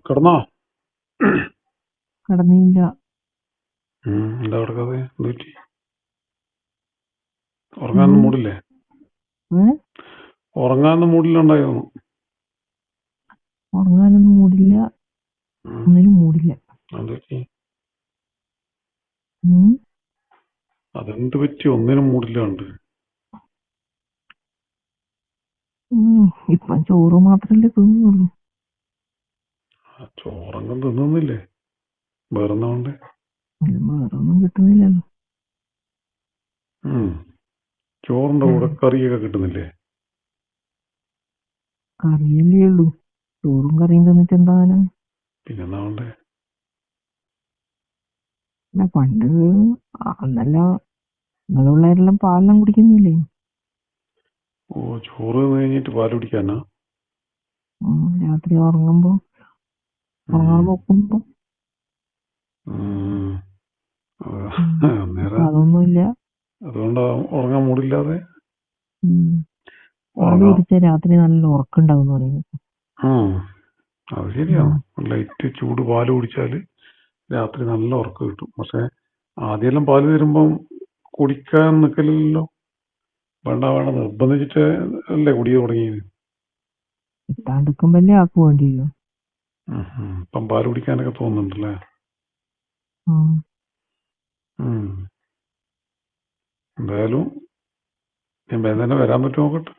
കിടന്നോ? കിടന്നില്ല. എന്താ കിടക്കാതെ? എന്ത് പറ്റി? ഉറങ്ങാനൊന്നും മൂടില്ലേ? ഉറങ്ങാനൊന്നും മൂടില്ലുണ്ടായോ? ഉറങ്ങാനൊന്നും മൂടില്ല, ഒന്നിനും മൂടില്ല. എന്ത് പറ്റി? ഉം. അതെന്ത് പറ്റി ഒന്നിനും മൂടില്ലാണ്ട്? ഇപ്പം ചോറ് മാത്രല്ലേ തിന്നുള്ളൂ. ചോറങ്ങും തിന്നുന്നില്ലേ? വേറെന്നാണ്ട് വേറൊന്നും കിട്ടുന്നില്ലല്ലോ. ചോറിന്റെ കൂടെ കറിയൊക്കെ കിട്ടുന്നില്ലേ? കറിയല്ലേ ഉള്ളൂ. ചോറും കറിയും തിന്നിട്ട് എന്താകാനാ? പിന്നെന്നാ വേണ്ടേ? പണ്ട് അന്നെല്ലാം നിങ്ങളെ പിള്ളേരെല്ലാം പാലെല്ലാം കുടിക്കുന്നില്ലേ? ഓ, ചോറ് തിന്ന് കഴിഞ്ഞിട്ട് പാല് കുടിക്കാനാ? രാത്രി ഉറങ്ങാൻ നോക്കുമ്പോ അതൊന്നുമില്ല. അതുകൊണ്ടാ ഉറങ്ങാൻ മൂടില്ലാതെ? പാല് കുടിച്ചാൽ രാത്രി നല്ല ഉറക്കുണ്ടാവും പറയുന്നത്. അത് ശരിയാണ്. ലൈറ്റ് ചൂട് പാല് കുടിച്ചാല് രാത്രി നല്ല ഉറക്കം കിട്ടും. പക്ഷെ ആദ്യമെല്ലാം പാല് തരുമ്പം കുടിക്കാൻ നിൽക്കലില്ലല്ലോ. വേണ്ട നിർബന്ധിച്ചിട്ട് അല്ലേ കുടിയെ തുടങ്ങിയത്. കിട്ടാണ്ടിരിക്കുമ്പല്ലേ ആക്ക് വേണ്ടിയല്ലോ. ഇപ്പം പാല് കുടിക്കാനൊക്കെ തോന്നുന്നുണ്ടല്ലേ? എന്തായാലും ഞാൻ വേഗം തന്നെ വരാൻ പറ്റും നോക്കട്ടെ.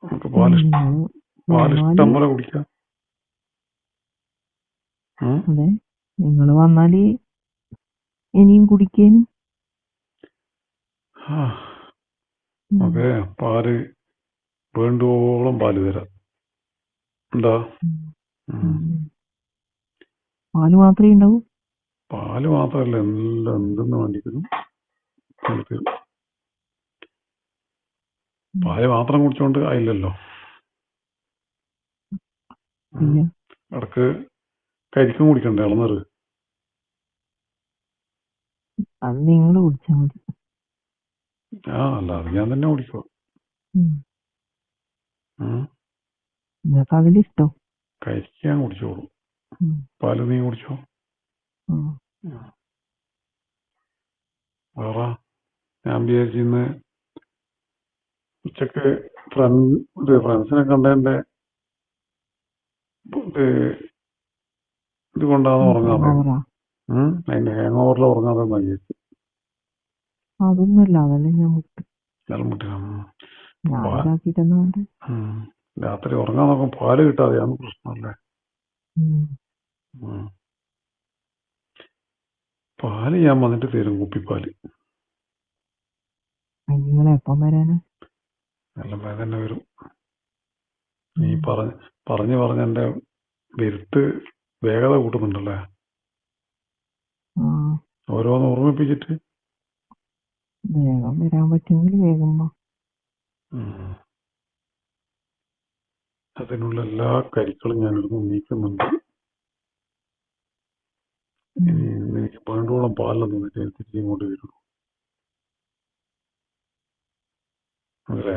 നമുക്ക് പാലിഷ്ടം പോലെ കുടിക്കാം. അതെ, നിങ്ങള് വന്നാല് ഇനിയും കുടിക്കേനും. ഓക്കെ, പാല് വേണ്ടുവോളം പാല് തരാം. എന്താ? പാല് മാത്രമേ ഉണ്ടാവൂ? പാല് മാത്രമല്ല, എല്ലാം എന്തെന്ന് വേണ്ടിക്കുന്നു. പാല് മാത്രം കുടിച്ചോണ്ട് ആയില്ലല്ലോ. ഇടക്ക് കരിക്കും കുടിക്കണ്ടേ? ഇളനീറ്. അത് നിങ്ങൾ കുടിച്ചാൽ മതി. അല്ല, അത് ഞാൻ തന്നെ കുടിക്കുക. നിങ്ങൾക്ക് അതിലിഷ്ടം? കരിക്ക് ഞാൻ കുടിച്ചോളൂ. പാല് നീ കുടിച്ചോ. വേറെ ഞാൻ വിചാരിച്ചിന്ന് ഉച്ചക്ക് ഫ്രണ്ട്സിനെ കണ്ടതിന്റെ ഇത് കൊണ്ടാന്ന് ഉറങ്ങാതെ. അതിന്റെ ഹാങ് ഓവറിൽ ഉറങ്ങാതെ വിചാരിച്ചു. അതൊന്നുമില്ല, അതല്ലേ ഞാൻ രാത്രി ഉറങ്ങാൻ നോക്കും പാല് കിട്ടാതെയാണ് പ്രശ്നമല്ലേ. പാല് ഞാൻ വന്നിട്ട് തരും, കുപ്പിപ്പാല്. എപ്പം വരാനാ? എല്ലാം തന്നെ വരും. നീ പറഞ്ഞ് എന്റെ വരുത്ത് വേഗത കൂട്ടുന്നുണ്ടല്ലേ? ഓരോന്ന് ഓർമ്മിപ്പിച്ചിട്ട്. വേഗം വരാൻ പറ്റുമെങ്കിൽ വേഗം. അതിനുള്ള എല്ലാ കരിക്കളും ഞാനിരുന്ന് നീക്കുന്നുണ്ട്. എനിക്ക് വേണ്ടോളം പാലൊന്നും തിരിച്ച് ഇങ്ങോട്ട് വരുള്ളൂ. അല്ലേ?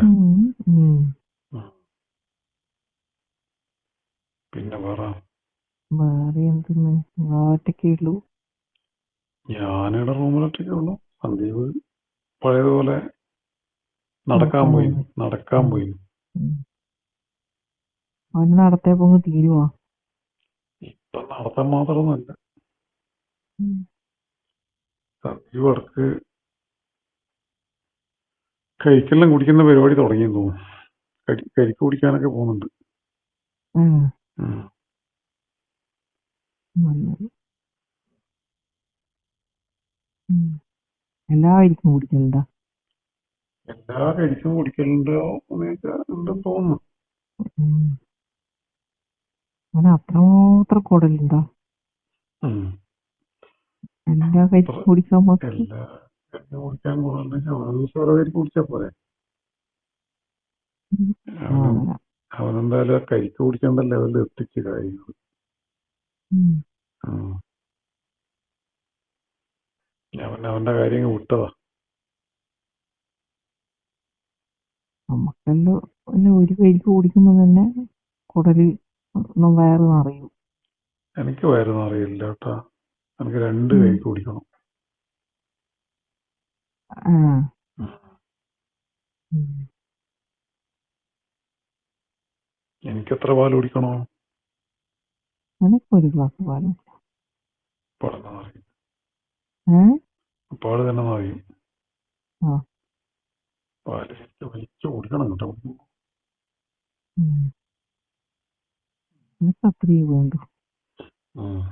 പിന്നെ വേറെ എന്തെന്ന്? ഒറ്റക്കേ ഉള്ളൂ? ഞാനിവിടെ റൂമിലൊറ്റക്കേ ഉള്ളൂ. സന്ദീപ് പഴയതുപോലെ നടക്കാൻ പോയി. അവന് നടത്തിയപ്പോ തീരുവാ? ഇപ്പൊ നടത്താൻ മാത്രമൊന്നുമല്ല. സന്ദീപ് ഇടക്ക് കരിക്കെല്ലാം കുടിക്കുന്ന പരിപാടി തുടങ്ങിയെന്ന് തോന്നുന്നു. കരിക്ക് കുടിക്കാനൊക്കെ പോകുന്നുണ്ട്. എല്ലാ കരിക്കും കുടിക്കലുണ്ടോ? എല്ലാ കരിക്കും കുടിക്കലുണ്ടോ ഉണ്ടെന്ന് തോന്നുന്നു. അവന് അത്രമാത്രം കുടലുണ്ടോ? എല്ലാ കരിക്കും കുടിക്കാൻ കുടിക്കാൻ കുടിച്ചാ പോരെ. അവനെന്തായാലും കരിക്ക് കുടിക്കേണ്ട ലെവലിൽ എത്തിച്ച് കാര്യങ്ങൾ. അവന്റെ കാര്യങ്ങൾ വിട്ടതാ. നമുക്കെല്ലാം ഒരു കരിക്ക് കുടിക്കുമ്പോ തന്നെ കുടല് വയറ് നിറയും. എനിക്ക് വയറ് അറിയില്ല കേട്ടാ. എനിക്ക് 2 ഉം. കൈക്ക് കുടിക്കണം. ആ. ഉം. എനിക്ക് എത്ര പാല് കുടിക്കണോ? എനിക്കൊരു ഗ്ലാസ് പാലും. പാല് അറിയും. ഏ? പാല് തന്നെ അറിയും. ആ. പാല് ശരിക്കും വലിച്ചു കുടിക്കണം കേട്ടോ. ഉം. എനിക്ക് അത്രയേ വേണ്ടു. ഉം.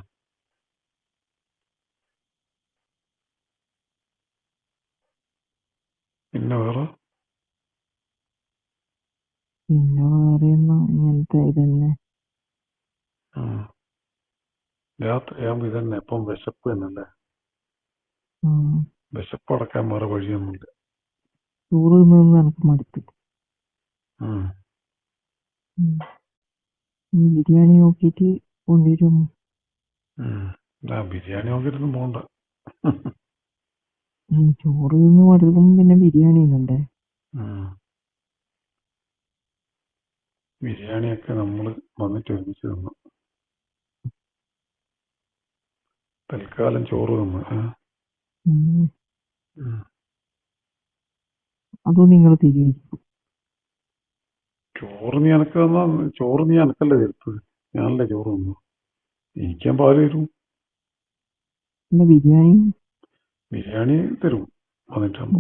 പിന്നെ വേറെ പിന്നെ വേറെയൊന്നും ഇങ്ങനത്തെ ഇതന്നെ. രാത്രിയാകുമ്പോ ഇതന്നെ ഇപ്പം വിശപ്പ് തന്നെയല്ലേ. ഉം. വിശപ്പ് അടക്കാൻ വേറെ വഴിയൊന്നുമില്ല. ചോറ് തിന്നു എനിക്ക് മടുത്തു. ഉം. ഉം. ഇനി ബിരിയാണി നോക്കിയിട്ട് കൊണ്ടുവരും. ബിരിയാണി നോക്കിയിട്ടൊന്നും പോണ്ട. ചോറ് തിന്ന് മടുക്കുമ്പോ പിന്നെ ബിരിയാണി തിന്നണ്ടേ. ബിരിയാണിയൊക്കെ നമ്മൾ വന്നിട്ട് ഒരുമിച്ച് തിന്നു. തൽക്കാലം ചോറ് തിന്നു. ഉം. അതും നിങ്ങൾ തിരിയിരിക്കും. ചോറ് നീ എനക്ക് തന്നാ ചോറ് നീ എനക്കല്ലേ തരുത്തത്. ഞാനല്ലേ ചോറ് തന്നു. എനിക്കാൻ പാല് തരും. പിന്നെ ബിരിയാണി ബിരിയാണി തരും വന്നിട്ടാകുമ്പോ.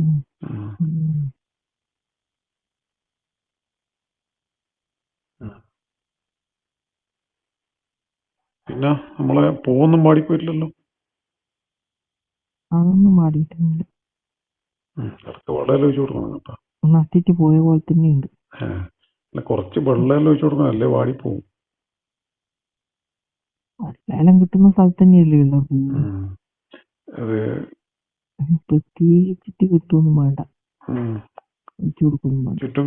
പിന്നെ നമ്മളെ പൂവൊന്നും പാടിപ്പോയിട്ടില്ലല്ലോ. അതൊന്നും പാടിയിട്ടില്ല. ഇടയ്ക്ക് വെള്ളമെല്ലാം ഒഴിച്ചു കൊടുക്കണം കേട്ടോ. നട്ടിട്ട് പോയ പോലെ തന്നെയുണ്ട്. അല്ല കുറച്ച് വെള്ളമെല്ലാം ഒഴിച്ചു കൊടുക്കണം, അല്ലേ വാടിപ്പോവും. വെള്ളം കിട്ടുന്ന സ്ഥലത്ത് തന്നെയല്ലേ ഉള്ളത്. അത് പ്രത്യേകിച്ചിട്ട് കിട്ടുമൊന്നും വേണ്ട. ഒഴിച്ചു കൊടുക്കൊന്നും വേണ്ട. ചുറ്റും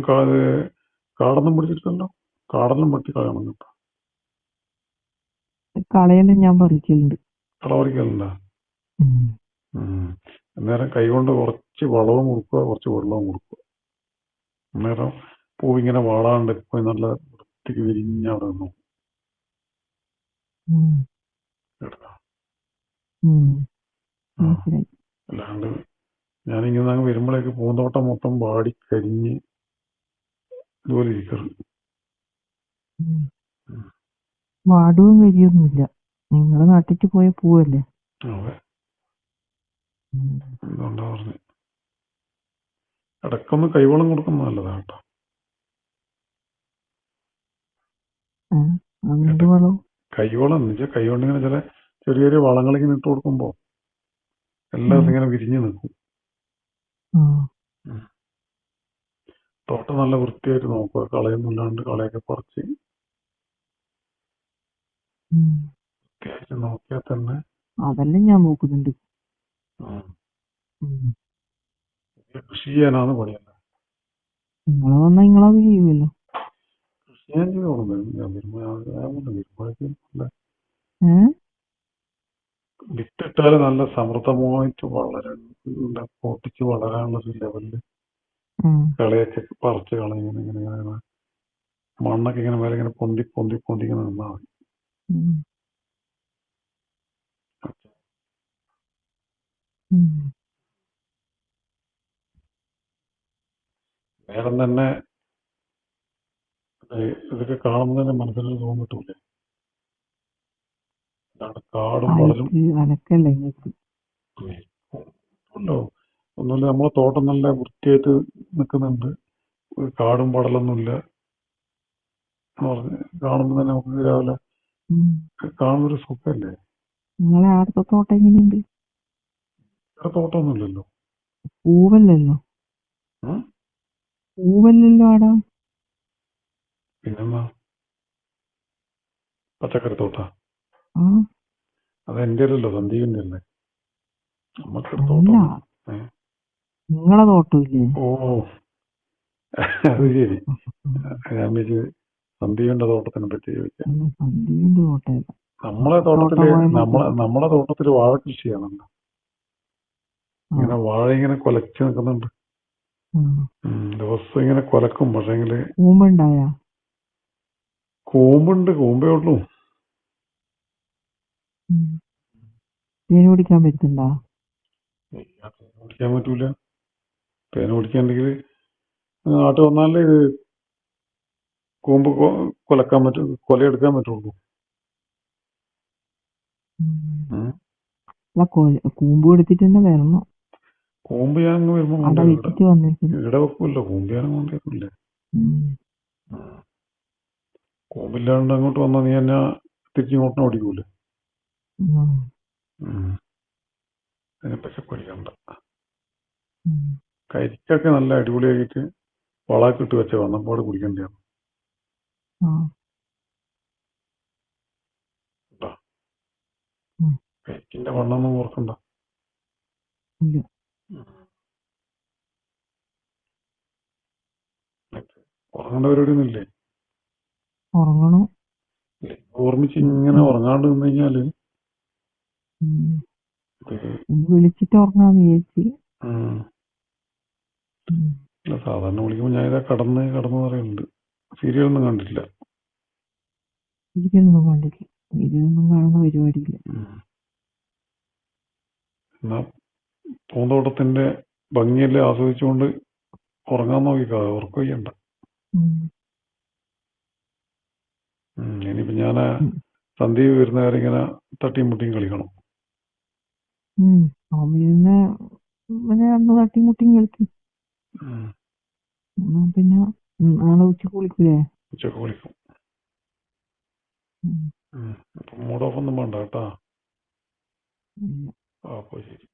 കാടൊന്നും പിടിച്ചിട്ടുണ്ടല്ലോ. കാടെല്ലാം വെട്ടി കളയണം കേട്ടോ. കളയെല്ലാം ഞാൻ പറിക്കലുണ്ട്. കള പറിക്കലുണ്ടോ? അന്നേരം കൈകൊണ്ട് കുറച്ച് വളവും കൊടുക്കുക, കുറച്ച് വെള്ളവും കൊടുക്കുക. അന്നേരം പൂവിങ്ങനെ വാടാണ്ട് പോയി നല്ല വൃത്തിക്ക് വിരിഞ്ഞവിടെ നിന്നു. അല്ലാണ്ട് ഞാനിങ്ങനെ അങ്ങ് വരുമ്പോഴേക്ക് പൂന്തോട്ടം മൊത്തം വാടി കരിഞ്ഞ് ഇതുപോലെ ഇരിക്കരുത്. വാടുവും കരിയൊന്നുമില്ല. നിങ്ങള് നട്ടിട്ട് പോയ പൂവല്ലേ. അതെ, എന്തുകൊണ്ടാ പറഞ്ഞു. ഇടക്കൊന്ന് കൈവളം കൊടുക്കുന്നത് നല്ലതാ കേട്ടോ. കൈവളം എന്ന് വെച്ചാൽ കൈകൊണ്ട് ഇങ്ങനെ ചില ചെറിയ ചെറിയ വളങ്ങളിങ്ങനെ ഇട്ട് കൊടുക്കുമ്പോ എല്ലാം ഇങ്ങനെ വിരിഞ്ഞു നിൽക്കും. തോട്ടം നല്ല വൃത്തിയായിട്ട് നോക്കുക, കളയൊന്നുമില്ലാണ്ട് കളയൊക്കെ പറിച്ച് വൃത്തിയായിട്ട് നോക്കിയാൽ തന്നെ. അതെല്ലാം ഞാൻ നോക്കുന്നുണ്ട്. കൃഷി ചെയ്യാനാണ് പണിയല്ല. നിങ്ങളെ വന്നാ നിങ്ങളത് ചെയ്യുമല്ലോ. കൃഷി ഞാൻ ചെയ്ത് വരുമ്പോഴേക്കും വിത്തിട്ടാല് നല്ല സമൃദ്ധമായിട്ട് പൊട്ടിച്ച് വളരാനുള്ള ഒരു ലെവലില് കളയൊക്കെ പറിച്ച് കളയിങ്ങനെ ഇങ്ങനെ മണ്ണൊക്കെ ഇങ്ങനെ മേലെ ഇങ്ങനെ പൊന്തി പൊന്തി പൊന്തി ഇങ്ങനെ നിന്നാൽ മതി. നേരം തന്നെ ഇതൊക്കെ കാണുമ്പോൾ തന്നെ മനസ്സിൽ തോന്നും കിട്ടൂലേ. കാടും വളരും ഒന്നുമില്ല. നമ്മളെ തോട്ടം നല്ല വൃത്തിയായിട്ട് നിൽക്കുന്നുണ്ട്, കാടും പടലൊന്നുമില്ല എന്ന് പറഞ്ഞ് കാണുമ്പോൾ തന്നെ നമുക്ക് രാവിലെ കാണുന്നൊരു സുഖല്ലേ. നിങ്ങളെ ആടത്തെ തോട്ടം എങ്ങനെയുണ്ട്? ഇവിടെ തോട്ടമൊന്നുമില്ലല്ലോ. പൂവല്ലല്ലോ ആടാ. പിന്നെന്താ പച്ചക്കറി തോട്ടാ? അത് എന്റെ അല്ലല്ലോ, സന്ദീപിന്റെ അല്ലേ. നമുക്കൊരു തോട്ടം. നിങ്ങളെ തോട്ടമില്ലേ? ഓ അത് ശരി. ഞാൻ വിളിച്ച് സന്ദീപിന്റെ തോട്ടത്തിനെ പറ്റി ചോദിക്കാം. സന്ദീപിന്റെ തോട്ടം നമ്മളെ തോട്ടത്തില് വാഴ കൃഷി ചെയ്യണല്ലോ. ഇങ്ങനെ വാഴ ഇങ്ങനെ കൊലച്ച് നിൽക്കുന്നുണ്ട്. ദിവസം ഇങ്ങനെ കൊലക്കും. പക്ഷേങ്കില് കൂമ്പുണ്ട്, കൂമ്പേ ഉള്ളൂ. ഉം. തേൻ കുടിക്കാൻ പറ്റുന്നുണ്ടോ? തേൻ കുടിക്കാൻ പറ്റൂല. തേൻ കുടിക്കാണ്ടെങ്കിൽ നാട്ടിൽ വന്നാലേ ഇത് കൂമ്പ് കൊലക്കാൻ പറ്റും, കൊലയെടുക്കാൻ പറ്റുള്ളൂ. ഉം. അല്ല കൂമ്പ് കൊടുത്തിട്ട് തന്നെ വരണം. കൂമ്പ് ഞാൻ അങ്ങ് വരുമ്പോ അവിടെ കൊണ്ടുവരും. വെച്ചിട്ട് വന്നിരിക്കുന്നു. ഇവിടെ വെക്കൂല്ലോ, കൂമ്പ് ഞാൻ കൊണ്ടുവരില്ലേ. കൂമ്പില്ലാണ്ട് അങ്ങോട്ട് വന്നാൽ നീ എന്നെ തിരിച്ചിങ്ങോട്ടിനെ ഓടിക്കൂലേ. അതിനെപ്പറ്റി പഠിക്കണ്ട. കരിക്കൊക്കെ നല്ല അടിപൊളിയാക്കിയിട്ട് വളാക്കി ഇട്ട് വെച്ച വന്നപ്പാട് കുടിക്കണ്ടേ. കരിക്കിന്റെ വണ്ണൊന്നും ഓർക്കണ്ട. ഉറങ്ങേണ്ട പരിപാടിയൊന്നും ഇല്ലേ? ഉറങ്ങണം. ഓർമ്മിച്ച് ഇങ്ങനെ ഉറങ്ങാണ്ട് നിന്ന് കഴിഞ്ഞാല് വിളിച്ചിട്ട് ഉറങ്ങാന്ന് വിചാരിച്ച്. സാധാരണ വിളിക്കുമ്പോൾ ഞാൻ ഇതാ കടന്ന് പറയുന്നുണ്ട്. സീരിയലൊന്നും കണ്ടിട്ടില്ല. സീരിയലൊന്നും കണ്ടില്ല. സീരിയലൊന്നും കാണുന്ന പരിപാടിയില്ല. എന്നാ പൂന്തോട്ടത്തിന്റെ ഭംഗിയെല്ലാം ആസ്വദിച്ചുകൊണ്ട് ഉറങ്ങാൻ നോക്കിക്കാ, ഉറക്കം ചെയ്യണ്ട. ഇനിയിപ്പോ ഞാൻ സന്ദീപ് വരുന്ന കാര്യം ഇങ്ങനെ തട്ടിയും മുട്ടിയും കളിക്കണം. പിന്നെ അന്ന് തട്ടിയും മുട്ടിയും കളിക്കും. പിന്നെ നാളെ ഉച്ചക്ക് വിളിക്കൂലേ? ഉച്ചക്ക് വിളിക്കും. മൂഡ് ഓഫ് ഒന്നും വേണ്ട കേട്ടാ. അപ്പൊ ശരി.